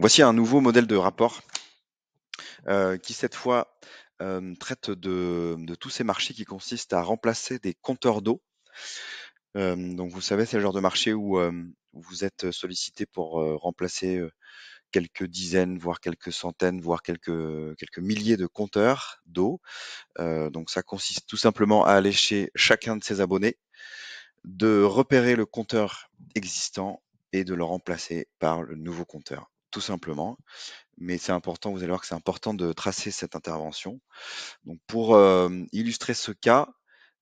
Voici un nouveau modèle de rapport qui cette fois traite de tous ces marchés qui consistent à remplacer des compteurs d'eau. Donc vous savez, c'est le genre de marché où vous êtes sollicité pour remplacer quelques dizaines, voire quelques centaines, voire quelques milliers de compteurs d'eau. Donc ça consiste tout simplement à aller chez chacun de ses abonnés, de repérer le compteur existant et de le remplacer par le nouveau compteur, tout simplement. Mais c'est important, vous allez voir que c'est important de tracer cette intervention. Donc pour illustrer ce cas,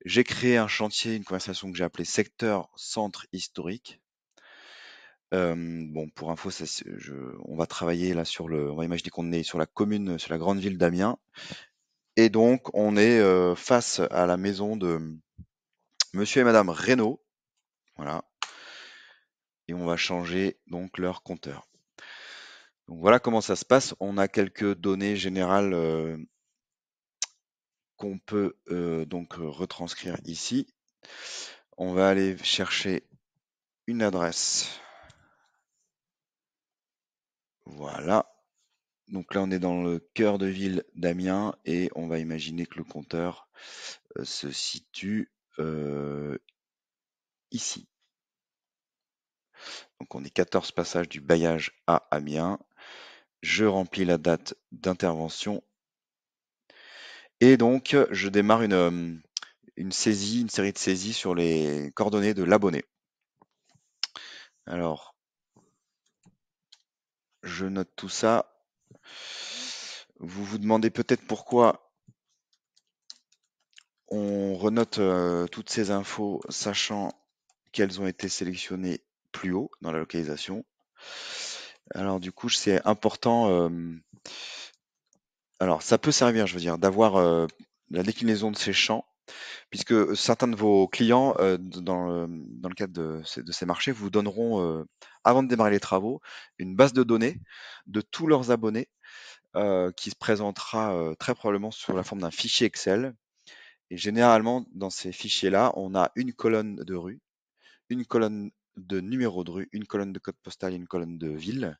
j'ai créé un chantier, une conversation que j'ai appelée secteur centre historique. Bon, pour info, on va travailler là on va imaginer qu'on est sur la commune, sur la grande ville d'Amiens, et donc on est face à la maison de Monsieur et Madame Reynaud, voilà, et on va changer donc leur compteur. Donc voilà comment ça se passe. On a quelques données générales qu'on peut donc retranscrire ici. On va aller chercher une adresse. Voilà. Donc là, on est dans le cœur de ville d'Amiens et on va imaginer que le compteur se situe ici. Donc on est 14 passages du Bailliage à Amiens. Je remplis la date d'intervention et donc je démarre une saisie, une série de saisies sur les coordonnées de l'abonné. Alors, je note tout ça. Vous vous demandez peut-être pourquoi on renote toutes ces infos, sachant qu'elles ont été sélectionnées plus haut dans la localisation. Alors du coup, c'est important. Alors ça peut servir, je veux dire, d'avoir la déclinaison de ces champs, puisque certains de vos clients, dans le cadre de ces marchés, vous donneront, avant de démarrer les travaux, une base de données de tous leurs abonnés qui se présentera très probablement sous la forme d'un fichier Excel. Et généralement, dans ces fichiers-là, on a une colonne de rue, une colonne de numéro de rue, une colonne de code postal et une colonne de ville.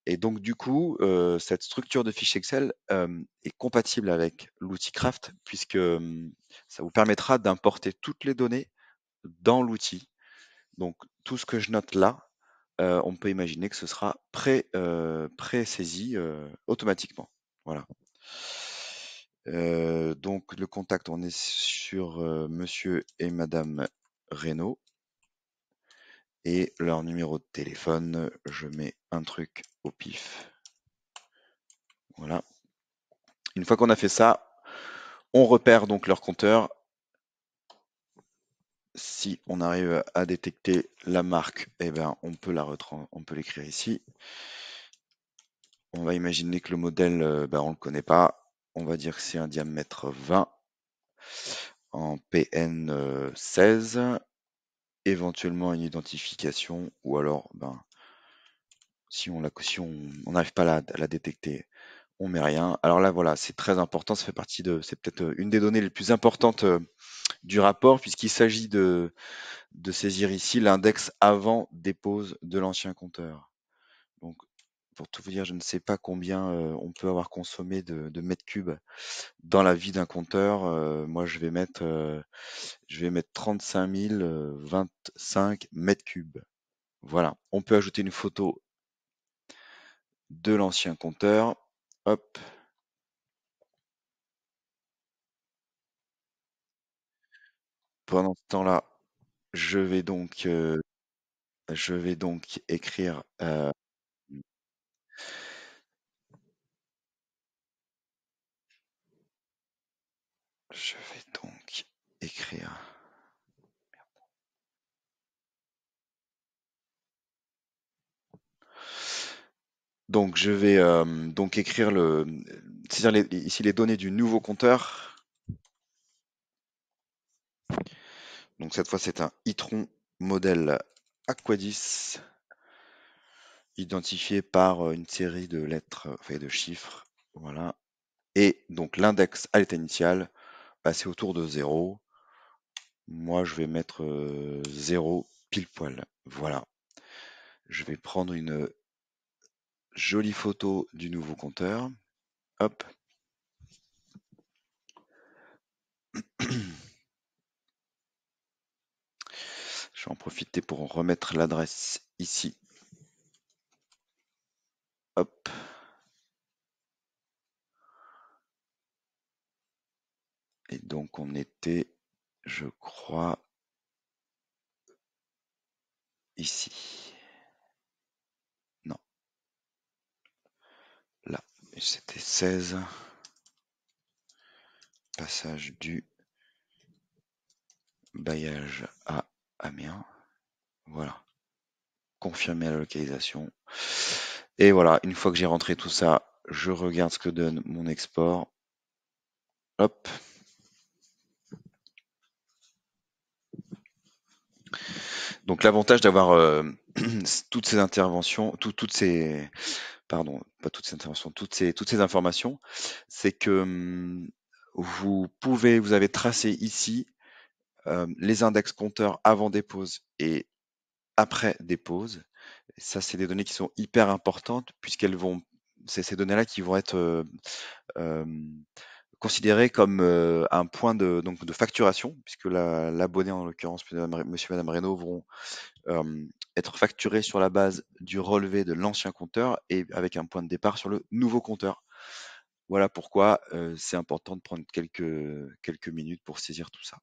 Et donc, du coup, cette structure de fichier Excel est compatible avec l'outil Craft, puisque ça vous permettra d'importer toutes les données dans l'outil. Donc, tout ce que je note là, on peut imaginer que ce sera pré-saisi automatiquement. Voilà. Donc, le contact, on est sur Monsieur et Madame Reynaud. Et leur numéro de téléphone, je mets un truc au pif. Voilà. Une fois qu'on a fait ça, on repère donc leur compteur. Si on arrive à détecter la marque, eh ben, on peut l'écrire ici. On va imaginer que le modèle, on ne le connaît pas. On va dire que c'est un diamètre 20 en PN 16, éventuellement une identification, ou alors, si on n'arrive pas à la détecter, on met rien. Alors là, voilà, c'est très important. Ça fait partie c'est peut-être une des données les plus importantes du rapport, puisqu'il s'agit de saisir ici l'index avant dépose de l'ancien compteur. Donc, pour tout vous dire, je ne sais pas combien on peut avoir consommé de mètres cubes dans la vie d'un compteur. Moi, je vais mettre 35 025 mètres cubes. Voilà. On peut ajouter une photo de l'ancien compteur. Hop. Pendant ce temps-là, je vais donc écrire. Je vais donc écrire. Donc je vais donc écrire c'est-à-dire ici les données du nouveau compteur. Donc cette fois c'est un Itron modèle Aquadis identifié par une série de lettres, enfin de chiffres. Voilà. Et donc l'index à l'état initial, c'est autour de 0. Moi je vais mettre 0 pile poil. Voilà. Je vais prendre une jolie photo du nouveau compteur. Hop. Je vais en profiter pour remettre l'adresse ici. Hop. Et donc on était, je crois, ici. Non. Là. C'était 16. Passage du bailliage à Amiens. Voilà. Confirmer la localisation. Et voilà, une fois que j'ai rentré tout ça, je regarde ce que donne mon export. Hop. Donc l'avantage d'avoir toutes ces interventions, toutes ces, pardon, pas toutes ces interventions, toutes ces informations, c'est que vous avez tracé ici les index compteurs avant dépose et après dépose. Ça, c'est des données qui sont hyper importantes puisqu'elles vont, c'est ces données-là qui vont être euh, considérées comme un point donc de facturation, puisque l'abonné, en l'occurrence, monsieur et madame Reynaud, vont être facturés sur la base du relevé de l'ancien compteur et avec un point de départ sur le nouveau compteur. Voilà pourquoi c'est important de prendre quelques minutes pour saisir tout ça.